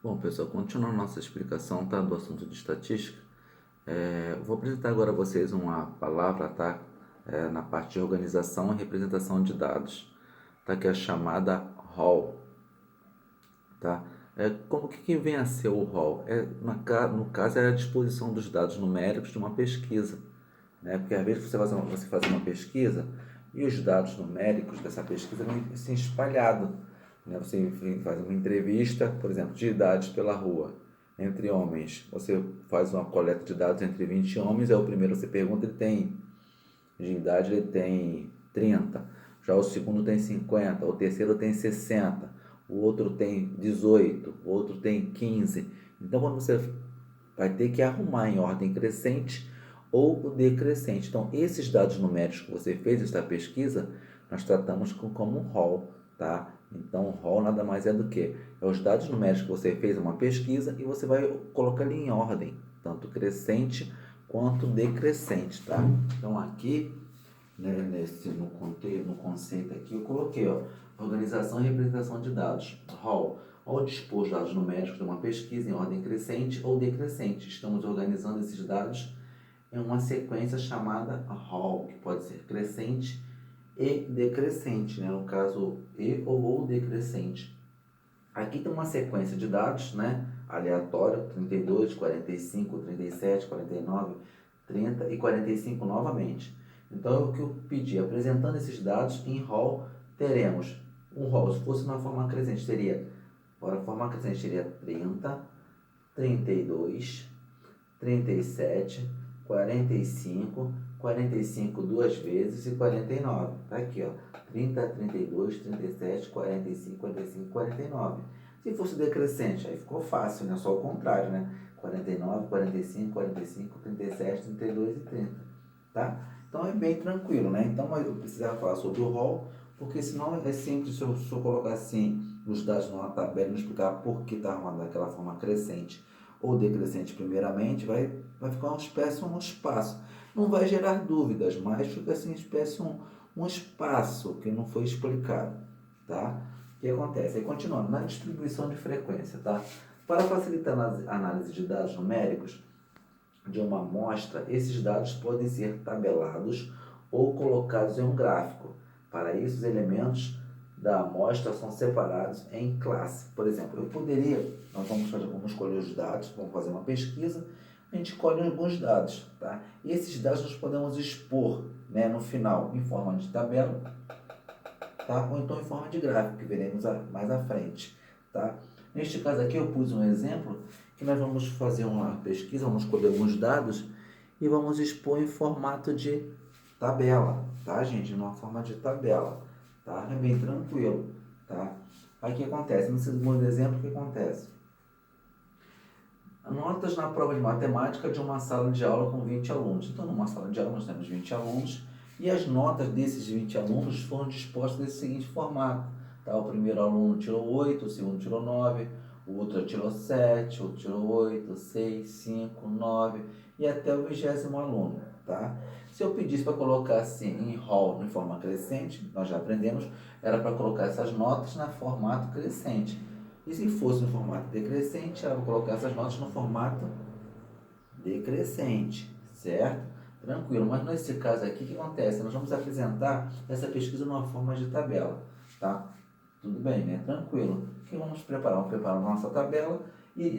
Bom, pessoal, continuando nossa explicação, tá, do assunto de estatística, vou apresentar agora a vocês uma palavra, tá, na parte de organização e representação de dados, tá, que é a chamada RAW, tá? Como que vem a ser o RAW? No caso, é a disposição dos dados numéricos de uma pesquisa, né? Porque às vezes você faz uma pesquisa e os dados numéricos dessa pesquisa vão assim espalhados, né? Você faz uma entrevista, por exemplo, de idades pela rua entre homens. Você faz uma coleta de dados entre 20 homens, aí o primeiro você pergunta, ele tem de idade, ele tem 30, já o segundo tem 50, o terceiro tem 60, o outro tem 18, o outro tem 15. Então, quando você vai ter que arrumar em ordem crescente ou decrescente. Então, esses dados numéricos que você fez, esta pesquisa, nós tratamos como um rol, tá? Então, o rol nada mais é do que é os dados numéricos que você fez uma pesquisa e você vai colocar ali em ordem, tanto crescente quanto decrescente, tá? Então, aqui, né, no conceito aqui, eu coloquei, ó, organização e representação de dados, rol. Ao dispor os dados numéricos de uma pesquisa em ordem crescente ou decrescente, estamos organizando esses dados em uma sequência chamada RAW, que pode ser crescente e decrescente, né? No caso, e ou decrescente. Aqui tem uma sequência de dados, né? Aleatório, 32, 45, 37, 49, 30 e 45 novamente. Então, o que eu pedi, apresentando esses dados em RAW, teremos um RAW, se fosse na forma crescente, seria, para a forma crescente, seria 30, 32, 37, 45, 45 duas vezes e 49. Tá aqui, ó. 30, 32, 37, 45, 45, 49. Se fosse decrescente, aí ficou fácil, né? Só o contrário, né? 49, 45, 45, 37, 32 e 30. Tá? Então é bem tranquilo, né? Então eu precisava falar sobre o rol, porque senão é simples se eu colocar assim os dados numa tabela e não explicar por que está arrumado daquela forma crescente ou decrescente primeiramente, vai ficar uma espécie um espaço. Não vai gerar dúvidas, mas fica assim, espécie um espaço que não foi explicado, tá? O que acontece? Aí continuando, na distribuição de frequência, tá? Para facilitar a análise de dados numéricos de uma amostra, esses dados podem ser tabelados ou colocados em um gráfico. Para isso, os elementos da amostra são separados em classe. Por exemplo, nós vamos escolher os dados, vamos fazer uma pesquisa, a gente escolhe alguns dados, tá? E esses dados nós podemos expor, né, no final em forma de tabela, tá? Ou então em forma de gráfico, que veremos mais à frente, tá? Neste caso aqui eu pus um exemplo que nós vamos fazer uma pesquisa, vamos escolher alguns dados e vamos expor em formato de tabela, tá, gente? Numa forma de tabela, tá? É bem tranquilo, tá? Aí o que acontece? No segundo exemplo, o que acontece? Notas na prova de matemática de uma sala de aula com 20 alunos. Então, numa sala de aula nós temos 20 alunos e as notas desses 20 alunos foram dispostas desse seguinte formato. Tá? O primeiro aluno tirou 8, o segundo tirou 9, o outro tirou 7, o outro tirou 8, 6, 5, 9 e até o 20º aluno. Tá? Se eu pedisse para colocar assim em hall, em forma crescente, nós já aprendemos, era para colocar essas notas na formato crescente. E se fosse no formato decrescente, ela vai colocar essas notas no formato decrescente, certo? Tranquilo, mas nesse caso aqui, o que acontece? Nós vamos apresentar essa pesquisa numa forma de tabela, tá? Tudo bem, né? Tranquilo. O que vamos preparar? Vamos preparar a nossa tabela e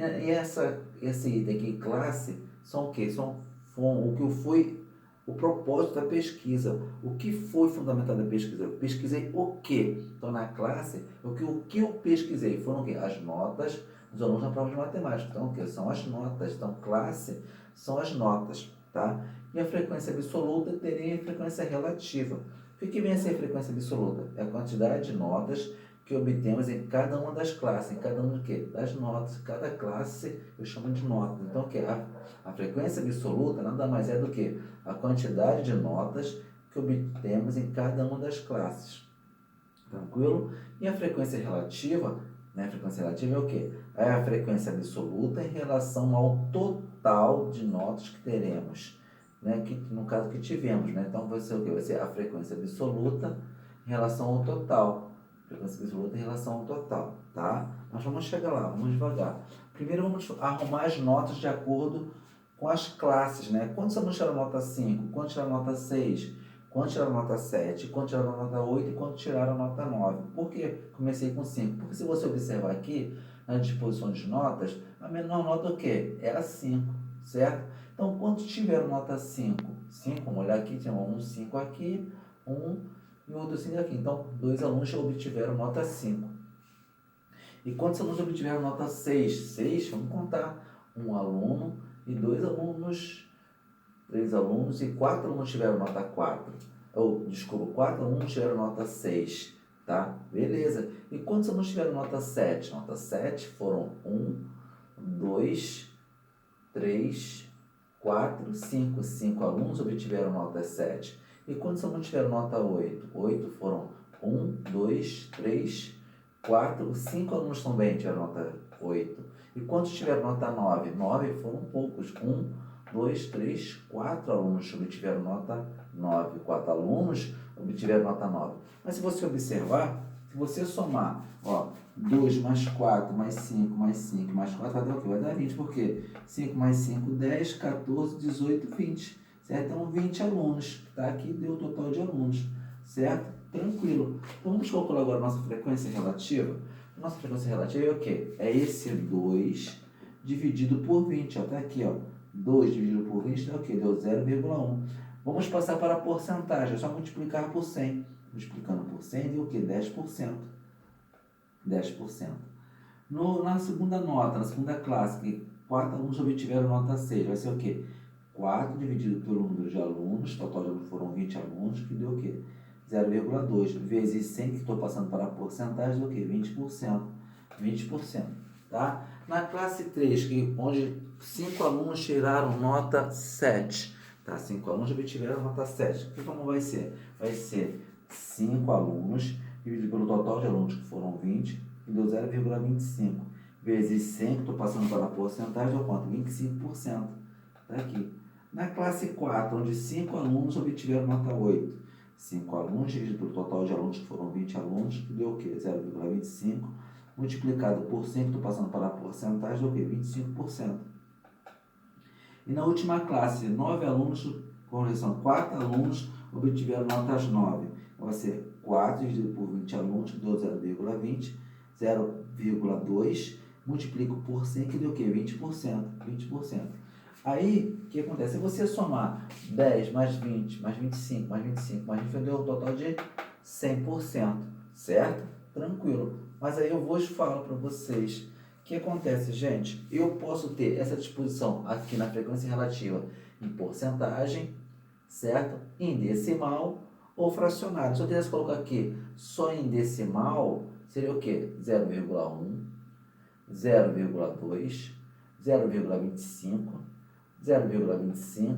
esse item aqui, classe, são o quê? São o que foi o propósito da pesquisa. O que foi fundamental da pesquisa? Eu pesquisei o quê? Então, na classe, o que eu pesquisei foram o quê? As notas dos alunos na prova de matemática. Então, o quê? São as notas. Então, classe são as notas, tá? E a frequência absoluta teria a frequência relativa. O que vem a ser a frequência absoluta? É a quantidade de notas que obtemos em cada uma das classes. Em cada uma do quê? Das notas. Cada classe eu chamo de nota. Então, o quê? A frequência absoluta nada mais é do que a quantidade de notas que obtemos em cada uma das classes. Tranquilo? E a frequência relativa, né? A frequência relativa é o quê? É a frequência absoluta em relação ao total de notas que teremos, né? Que, no caso que tivemos, né? Então vai ser o quê? Vai ser a frequência absoluta em relação ao total. Frequência absoluta em relação ao total, tá? mas vamos chegar lá, vamos devagar. Primeiro vamos arrumar as notas de acordo com as classes, né? Quando você tirar a nota 5, quando tirar a nota 6, quando tirar a nota 7, quando tirar a nota 8 e quando tirar a nota 9. Por que comecei com 5? Porque se você observar aqui, na disposição de notas, a menor nota o quê? Era 5, certo? Então, quando tiver nota 5, vamos olhar aqui, tem um 5 aqui, e outro 5 aqui. Então, 2 alunos obtiveram nota 5. E quantos alunos obtiveram nota 6, vamos contar. 1 aluno e 2 alunos, 3 alunos e 4 alunos tiveram nota 4. Desculpa, 4 alunos tiveram nota 6, tá? Beleza. E quantos alunos tiveram nota 7? Nota 7 foram 1, 2, 3, 4, 5. 5 alunos obtiveram nota 7. E quantos alunos tiveram nota 8? 8 foram 1, 2, 3, 4, 5 alunos também tiveram nota 8. E quantos tiveram nota 9? 9 foram poucos. 1, 2, 3, 4 alunos obtiveram nota 9. 4 alunos obtiveram nota 9. Mas se você observar, se você somar, 2 mais 4 mais 5 mais 5 mais 4 vai dar o quê? Vai dar 20. Por quê? 5 mais 5, 10, 14, 18, 20. Certo? Então, 20 alunos. Tá? Aqui deu o total de alunos. Certo? Tranquilo. Então, vamos calcular agora a nossa frequência relativa. Nossa frequência relativa é o quê? É esse 2 dividido por 20. Está aqui, 2 dividido por 20 dá o quê? Deu 0,1. Vamos passar para a porcentagem. É só multiplicar por 100. Multiplicando por 100 deu o quê? 10%. 10%. Na segunda nota, na segunda classe, que 4 alunos obtiveram nota 6, vai ser o quê? 4 dividido pelo número de alunos, total de alunos foram 20 alunos, que deu o quê? 0,2 vezes 100, que estou passando para a porcentagem, do quê? 20%. 20%. Tá? Na classe 3, onde 5 alunos tiraram nota 7. Tá? 5 alunos obtiveram nota 7. Como vai ser? Vai ser 5 alunos dividido pelo total de alunos, que foram 20, que deu 0,25. Vezes 100, que estou passando para a porcentagem, deu quanto? 25%. Está aqui. Na classe 4, onde 5 alunos obtiveram nota 8. 5 alunos dividido pelo total de alunos, que foram 20 alunos, que deu o quê? 0,25, multiplicado por 100, que estou passando para a porcentagem, deu o quê? 25%. E na última classe, 9 alunos, correção, 4 alunos obtiveram notas 9. Então, vai ser 4 dividido por 20 alunos, que deu 0,20, 0,2, multiplico por 100, que deu o quê? 20%. 20%. Aí, o que acontece? Se você somar 10 mais 20, mais 25, mais 25, mais 20, deu um total de 100%, certo? Tranquilo. Mas aí eu vou falar para vocês. O que acontece, gente? Eu posso ter essa disposição aqui na frequência relativa em porcentagem, certo? Em decimal ou fracionário. Se eu quisesse colocar aqui só em decimal, seria o quê? 0,1, 0,2, 0,25, 0,25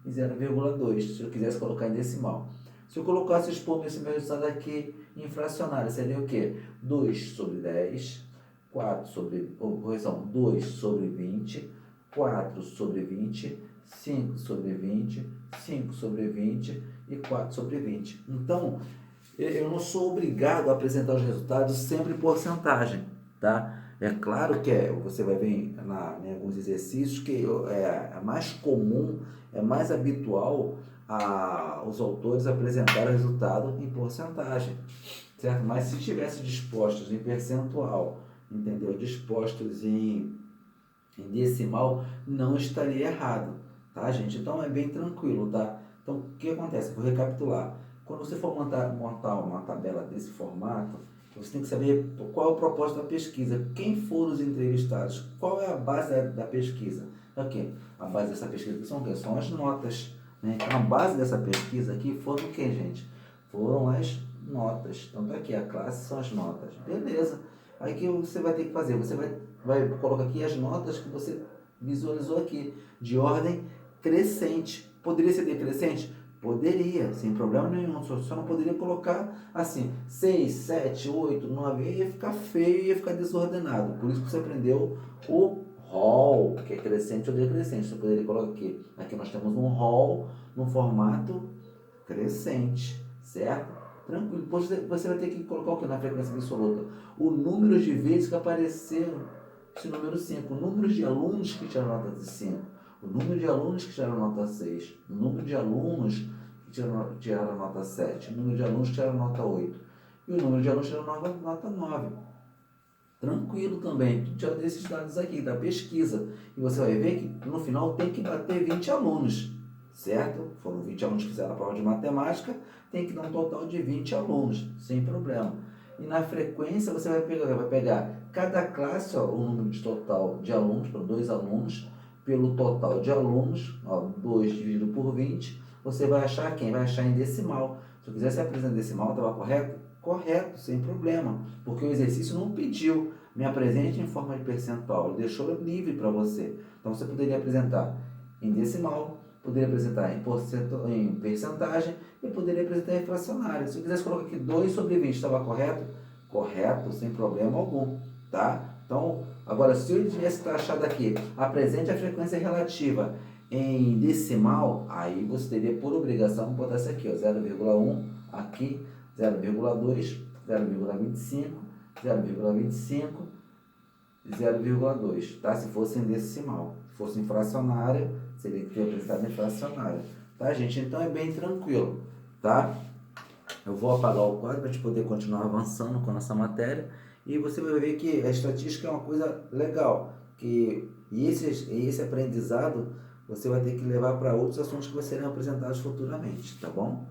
e 0,2, se eu quisesse colocar em decimal. Se eu colocasse expor esse meu resultado aqui em fracionário, seria o quê? 2 sobre 10, 4 sobre, correção, 2 sobre 20, 4 sobre 20, 5 sobre 20, 5 sobre 20 e 4 sobre 20. Então, eu não sou obrigado a apresentar os resultados sempre em porcentagem, tá? É claro que você vai ver em alguns exercícios que é mais comum, é mais habitual os autores apresentarem o resultado em porcentagem, certo? Mas se estivesse dispostos em percentual, entendeu? Dispostos em decimal, não estaria errado, tá, gente? Então é bem tranquilo, tá? Então o que acontece? Vou recapitular. Quando você for montar uma tabela desse formato, você tem que saber qual é o propósito da pesquisa, quem foram os entrevistados, qual é a base da pesquisa. Ok, a base dessa pesquisa são o quê? São as notas, né? Então a base dessa pesquisa aqui foram o quê, gente? Foram as notas. Então tá aqui, a classe são as notas. Beleza. Aí o que você vai ter que fazer? Você vai colocar aqui as notas que você visualizou aqui, de ordem crescente. Poderia ser decrescente? Poderia, sem problema nenhum, só não poderia colocar assim, 6, 7, 8, 9, ia ficar feio, ia ficar desordenado. Por isso que você aprendeu o rol, que é crescente ou decrescente. Você poderia colocar aqui. Aqui nós temos um rol no formato crescente, certo? Tranquilo. Depois você vai ter que colocar o que na frequência absoluta? O número de vezes que apareceram esse número 5. O número de alunos que tiraram nota de 5. O número de alunos que tiraram nota 6. O número de alunos que tiraram nota 7. O número de alunos que tiraram nota 8. E o número de alunos que tiraram nota 9. Tranquilo também. Tu tira desses dados aqui, da pesquisa. E você vai ver que no final tem que bater 20 alunos. Certo? Foram 20 alunos que fizeram a prova de matemática, tem que dar um total de 20 alunos, sem problema. E na frequência você vai pegar cada classe, ó, o número de total de alunos, para 2 alunos, pelo total de alunos, ó, 2 dividido por 20, você vai achar quem? Vai achar em decimal. Se eu quisesse apresentar em decimal, estava correto? Correto, sem problema, porque o exercício não pediu, me apresente em forma de percentual, ele deixou livre para você. Então você poderia apresentar em decimal, poderia apresentar em percentagem e poderia apresentar em fracionário. Se eu quisesse colocar aqui 2 sobre 20, estava correto? Correto, sem problema algum, tá? Então, agora, se eu tivesse taxado aqui, apresente a frequência relativa em decimal, aí você teria por obrigação botar isso aqui, ó, 0,1, aqui, 0,2, 0,25, 0,25, 0,2, tá? Se fosse em decimal. Se fosse em fracionário, seria que ter apresentado em fracionário. Tá, gente? Então é bem tranquilo, tá? Eu vou apagar o quadro para a gente poder continuar avançando com a nossa matéria. E você vai ver que a estatística é uma coisa legal. E esse aprendizado você vai ter que levar para outros assuntos que serão apresentados futuramente, tá bom?